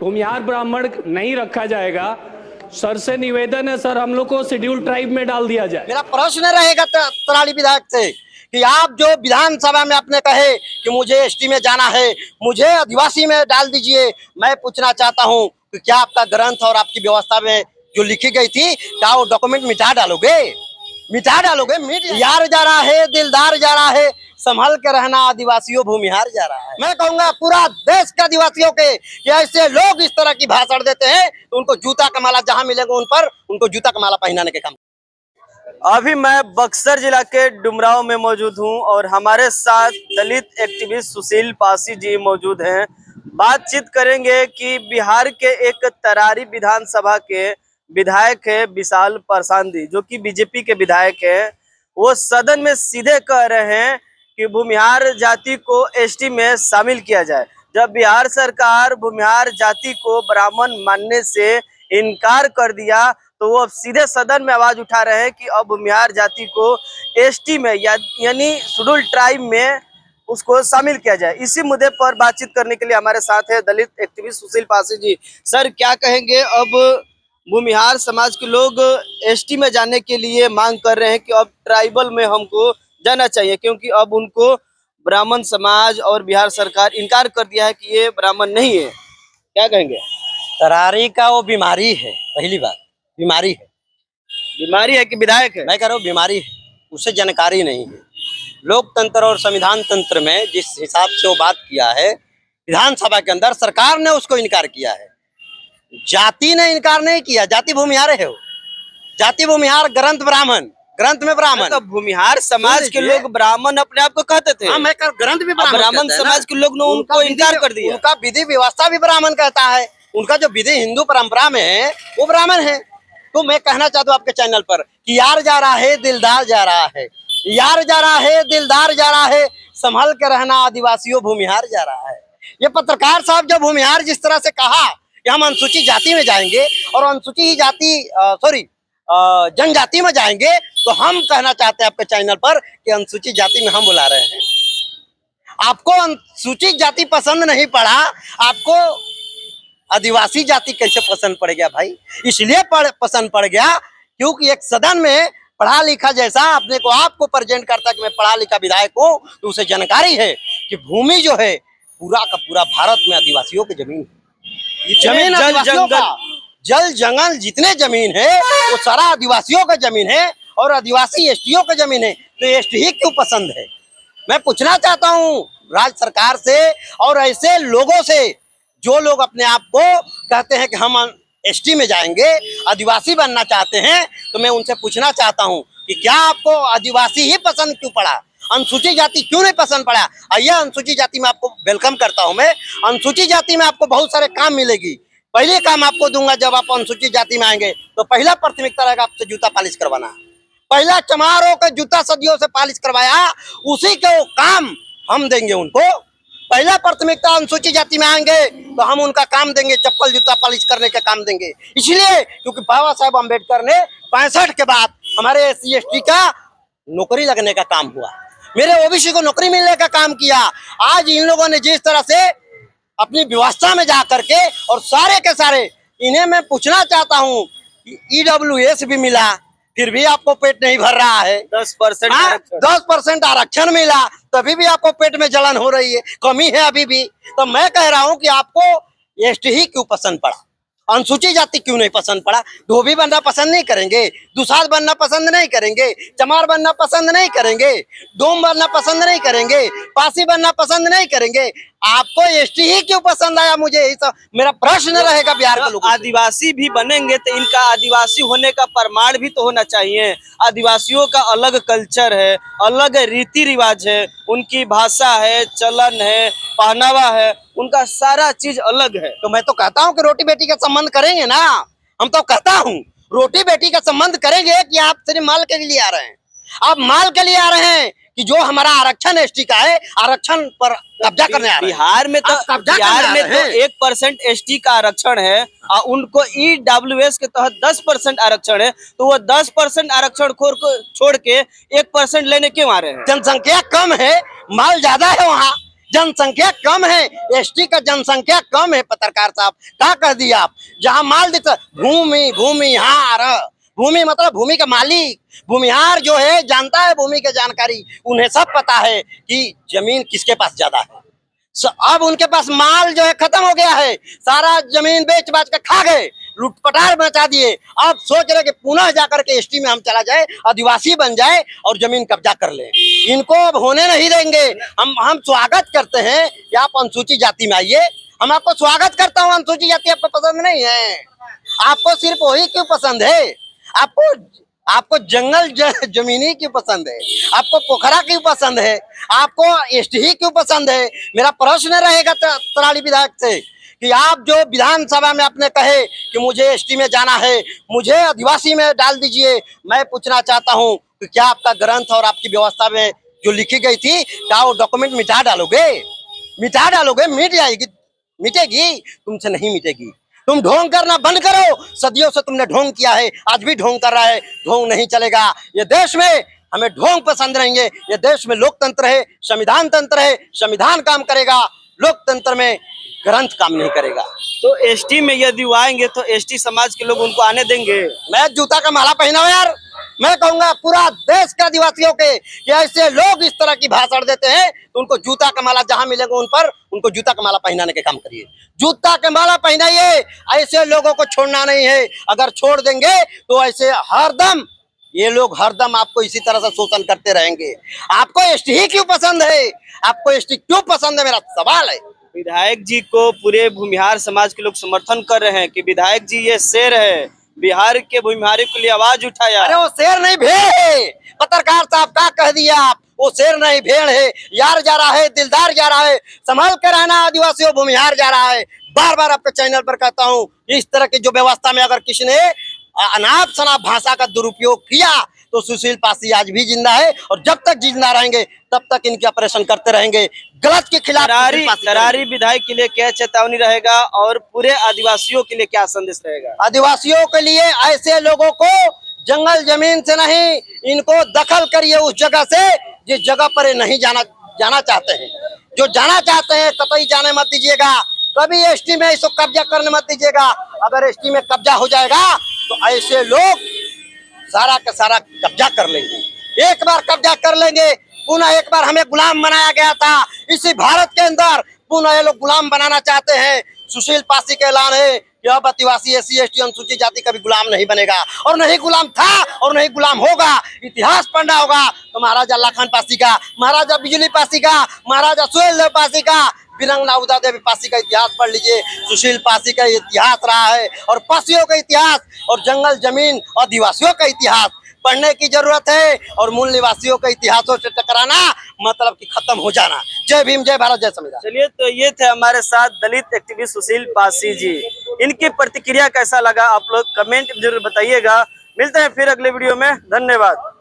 भूमिहार ब्राह्मण नहीं रखा जाएगा। सर से निवेदन है सर, हम लोग को शेड्यूल ट्राइब में डाल दिया जाए। मेरा प्रश्न रहेगा तराड़ी विधायक से कि आप जो विधानसभा में आपने कहे कि मुझे एसटी में जाना है, मुझे आदिवासी में डाल दीजिए, मैं पूछना चाहता हूं कि क्या आपका ग्रंथ और आपकी व्यवस्था में जो लिखी गई थी क्या वो डॉक्यूमेंट मिटा डालोगे? मिटा डालोगे? यार जा रहा है, दिलदार जा रहा है, संभल के रहना आदिवासियों भूमिहार जा रहा है। मैं कहूंगा पूरा देश के आदिवासियों के कि ऐसे लोग इस तरह की भाषण देते हैं तो उनको जूता का माला जहां मिलेगा उन पर उनको जूता का माला पहनाने के काम। अभी मैं बक्सर जिला के डुमराव में मौजूद हूं और हमारे साथ दलित एक्टिविस्ट सुशील पासी जी मौजूद हैं। बातचीत करेंगे कि बिहार के एक तरारी विधानसभा के विधायक है विशाल परसांदी, जो कि बीजेपी के विधायक है। वो सदन में सीधे कह रहे हैं कि भूमिहार जाति को एसटी में शामिल किया जाए। जब बिहार सरकार भूमिहार जाति को ब्राह्मण मानने से इनकार कर दिया तो वो अब सीधे सदन में आवाज उठा रहे हैं कि अब भूमिहार जाति को एसटी में यानी शेड्यूल ट्राइब में उसको शामिल किया जाए। इसी मुद्दे पर बातचीत करने के लिए हमारे साथ है दलित एक्टिविस्ट सुशील पासी जी। सर, क्या कहेंगे? अब भूमिहार समाज के लोग एसटी में जाने के लिए मांग कर रहे हैं कि अब ट्राइबल में हमको जाना चाहिए, क्योंकि अब उनको ब्राह्मण समाज और बिहार सरकार इनकार कर दिया है कि ये ब्राह्मण नहीं है। क्या कहेंगे? तरारी का वो बीमारी है, पहली बात बीमारी है। बीमारी है कि विधायक है? मैं कह रहा हूँ बीमारी है, उसे जानकारी नहीं है। लोकतंत्र और संविधान तंत्र में जिस हिसाब से वो बात किया है, विधानसभा के अंदर सरकार ने उसको इनकार किया है, जाति ने इनकार नहीं किया। जाति भूमिहार है, वो जाति भूमिहार, ग्रंथ ब्राह्मण, ग्रंथ में ब्राह्मण। तो भूमिहार समाज के लोग ब्राह्मण अपने आप को कहते थे। हाँ, मैं ग्रंथ भी ब्राह्मण समाज के लोग ने उनको इनकार कर दिया। उनका विधि व्यवस्था भी ब्राह्मण कहता है, उनका जो विधि हिंदू परंपरा में है वो ब्राह्मण है। तो मैं कहना चाहता हूँ आपके चैनल पर कि यार जा रहा है, दिलदार जा रहा है, यार जा रहा है, दिलदार जा रहा है, संभल के रहना आदिवासियों भूमिहार जा रहा है। ये पत्रकार साहब जब भूमिहार जिस तरह से कहा कि हम अनुसूचित जाति में जाएंगे और अनुसूचित जाति जनजाति में जाएंगे, तो हम कहना चाहते हैं आपके चैनल पर कि अनुसूचित जाति में हम बुला रहे हैं। आपको अनुसूचित जाति पसंद नहीं पड़ा, आपको आदिवासी जाति कैसे पसंद पड़ गया भाई? इसलिए पसंद पड़ गया क्योंकि एक सदन में पढ़ा लिखा जैसा अपने को आपको प्रेजेंट करता कि मैं पढ़ा लिखा विधायक हूँ, तो उसे जानकारी है कि भूमि जो है पूरा का पूरा भारत में आदिवासियों की जमीन है। जमीन आदिवासियों का, जल जंगल जितने जमीन है वो सारा आदिवासियों का जमीन है और आदिवासी एसटीओ का जमीन है। तो एसटी ही क्यों पसंद है? मैं पूछना चाहता हूँ राज्य सरकार से और ऐसे लोगों से जो लोग अपने आप को कहते हैं कि हम एसटी में जाएंगे, आदिवासी बनना चाहते हैं, तो मैं उनसे पूछना चाहता हूं कि क्या आपको आदिवासी ही पसंद क्यों पड़ा? अनुसूचित जाति क्यों नहीं पसंद पड़ा? आइए अनुसूचित जाति में आपको वेलकम करता हूं मैं। अनुसूचित जाति में आपको बहुत सारे काम मिलेगी। पहले काम आपको दूंगा, जब आप अनुसूचित जाति में आएंगे तो पहला प्राथमिकता रहेगा आपसे जूता पालिश करवाना। पहला चमारों का जूता सदियों से पालिश करवाया, उसी के काम हम देंगे उनको। पहला प्राथमिकता अनुसूचित जाति में आएंगे तो हम उनका काम देंगे, चप्पल जूता पालिश करने का काम देंगे। इसलिए क्योंकि बाबा साहेब अम्बेडकर ने 65 के बाद हमारे SC ST का नौकरी लगने का काम हुआ, मेरे OBC को नौकरी मिलने का काम किया। आज इन लोगों ने जिस तरह से अपनी व्यवस्था में जा करके और सारे के सारे, इन्हें मैं पूछना चाहता हूँ EWS भी मिला, फिर भी आपको पेट नहीं भर रहा है। 10% आरक्षण मिला, तभी भी आपको पेट में जलन हो रही है, कमी है अभी भी। तो मैं कह रहा हूं कि आपको एसटी ही क्यों पसंद पड़ा, अनुसूचित जाति क्यों नहीं पसंद पड़ा? धोबी बनना पसंद नहीं करेंगे, दुसाध बनना पसंद नहीं करेंगे, चमार बनना पसंद नहीं करेंगे, डोम बनना पसंद नहीं करेंगे, पासी बनना पसंद नहीं करेंगे, आपको एसटी ही क्यों पसंद आया? मुझे यही सब मेरा प्रश्न रहेगा बिहार के लोगों से। आदिवासी भी बनेंगे तो इनका आदिवासी होने का प्रमाण भी तो होना चाहिए। आदिवासियों का अलग कल्चर है, अलग रीति रिवाज है, उनकी भाषा है, चलन है, पहनावा है, उनका सारा चीज अलग है। तो मैं तो कहता हूँ कि रोटी बेटी का संबंध करेंगे ना, हम तो कहता हूँ रोटी बेटी का संबंध करेंगे कि आप सिर्फ माल के लिए आ रहे हैं? आप माल के लिए आ रहे हैं कि जो हमारा आरक्षण एसटी का है, आरक्षण पर कब्जा करने आ रहे हैं? बिहार में तो 1% एसटी का आरक्षण है और उनको EWS के तहत 10% आरक्षण है। तो वो 10% आरक्षण छोड़ के 1% लेने क्यों आ रहे हैं? जनसंख्या कम है, माल ज्यादा है वहाँ, जनसंख्या कम है, एसटी का जनसंख्या कम है। पत्रकार साहब क्या कह दिया आप? जहां माल दिखता, भूमि भूमिहार, भूमि मतलब भूमि का मालिक, भूमिहार जो है जानता है भूमि की जानकारी, उन्हें सब पता है कि जमीन किसके पास ज्यादा है। अब उनके पास माल जो है खत्म हो गया है, सारा जमीन बेच बाच के खा गए, लूटपटार मचा दिए। अब सोच रहे कि पुनः जाकर के एसटी में हम चला जाए, आदिवासी बन जाए और जमीन कब्जा कर ले। इनको अब होने नहीं देंगे। हम स्वागत करते हैं कि आप अनुसूचित जाति में आइए, हम आपको स्वागत करता हूँ। अनुसूचित जाति आपको पसंद नहीं है, आपको सिर्फ वही क्यों पसंद है? आपको जंगल जमीनी क्यों पसंद है? आपको पोखरा क्यों पसंद है? आपको एसटी ही क्यों पसंद है? मेरा प्रश्न रहेगा तराड़ी विधायक से कि आप जो विधानसभा में आपने कहे कि मुझे एसटी में जाना है, मुझे आदिवासी में डाल दीजिए, मैं पूछना चाहता हूं कि क्या आपका ग्रंथ और आपकी व्यवस्था में जो लिखी गई थी, क्या वो डॉक्यूमेंट मिटा डालोगे? मिटा डालोगे? मिट जाएगी, मिटेगी? तुमसे नहीं मिटेगी। तुम ढोंग करना बंद करो। सदियों से तुमने ढोंग किया है, आज भी ढोंग कर रहा है। ढोंग नहीं चलेगा। ये देश में हमें ढोंग पसंद रहेंगे। ये देश में लोकतंत्र है, संविधान तंत्र है, संविधान काम करेगा, लोकतंत्र में ग्रंथ काम नहीं करेगा। तो एसटी में यदि वो आएंगे तो एसटी समाज के लोग उनको आने देंगे? मैं जूता का माला पहनाओ यार। मैं कहूंगा पूरा देश के आदिवासियों के कि ऐसे लोग इस तरह की भाषण देते हैं तो उनको जूता का माला जहां मिलेगा उन पर उनको जूता का माला पहनाने के काम करिए। जूता का माला पहनाइए। ऐसे लोगों को छोड़ना नहीं है। अगर छोड़ देंगे तो ऐसे हरदम ये लोग हरदम आपको इसी तरह से शोषण करते रहेंगे। आपको एसटी ही क्यों पसंद है? आपको एसटी क्यों पसंद है, मेरा सवाल है। विधायक जी को पूरे भूमिहार समाज के लोग समर्थन कर रहे हैं कि विधायक जी ये शेर है, बिहार के भूमिहारी के लिए आवाज उठाया। अरे वो शेर नहीं भेड़ है। पत्रकार साहब क्या कह दिया आप? वो शेर नहीं भेड़ है। यार जा रहा है, दिलदार जा रहा है, संभल कर रहना आदिवासियों, भूमिहार जा रहा है। बार बार आपके चैनल पर कहता हूँ, इस तरह की जो व्यवस्था में अगर किसी ने अनाप शनाप भाषा का दुरुपयोग किया तो सुशील पासी आज भी जिंदा है और जब तक जिंदा रहेंगे तब तक इनके ऑपरेशन करते रहेंगे। गलत के खिलाफ तरारी विधायक के लिए क्या चेतावनी रहेगा और पूरे आदिवासियों के लिए क्या संदेश रहेगा? आदिवासियों के लिए ऐसे लोगों को जंगल जमीन से नहीं, इनको दखल करिए उस जगह से जिस जगह पर नहीं जाना चाहते हैं। जो जाना चाहते हैं कतई जाने मत दीजिएगा। कभी एसटी में इसको कब्जा करने मत दीजिएगा। अगर एसटी में कब्जा हो जाएगा तो ऐसे लोग सारा का सारा कब्जा कर लेंगे। एक बार कब्जा कर लेंगे, पुनः एक बार हमें गुलाम बनाया गया था इसी भारत के अंदर, पुनः ये लोग गुलाम बनाना चाहते हैं। सुशील पासी का ऐलान है कि अब आदिवासी एससी एसटी अनुसूचित जाति कभी गुलाम नहीं बनेगा और नहीं गुलाम था और नहीं गुलाम होगा। इतिहास पढ़ना होगा तो महाराजा लाखन पासी का, महाराजा बिजली पासी का, महाराजा सुहेलदेव पासी का, बिरंगना उदा देवी पासी का इतिहास पढ़ लीजिए। सुशील पासी का इतिहास रहा है और पासियों का इतिहास और जंगल जमीन आदिवासियों का इतिहास पढ़ने की जरूरत है और मूल निवासियों के इतिहासों से टकराना मतलब कि खत्म हो जाना। जय भीम, जय भारत, जय संविधान। चलिए, तो ये थे हमारे साथ दलित एक्टिविस्ट सुशील पासी जी। इनकी प्रतिक्रिया कैसा लगा आप लोग कमेंट जरूर बताइएगा। मिलते हैं फिर अगले वीडियो में। धन्यवाद।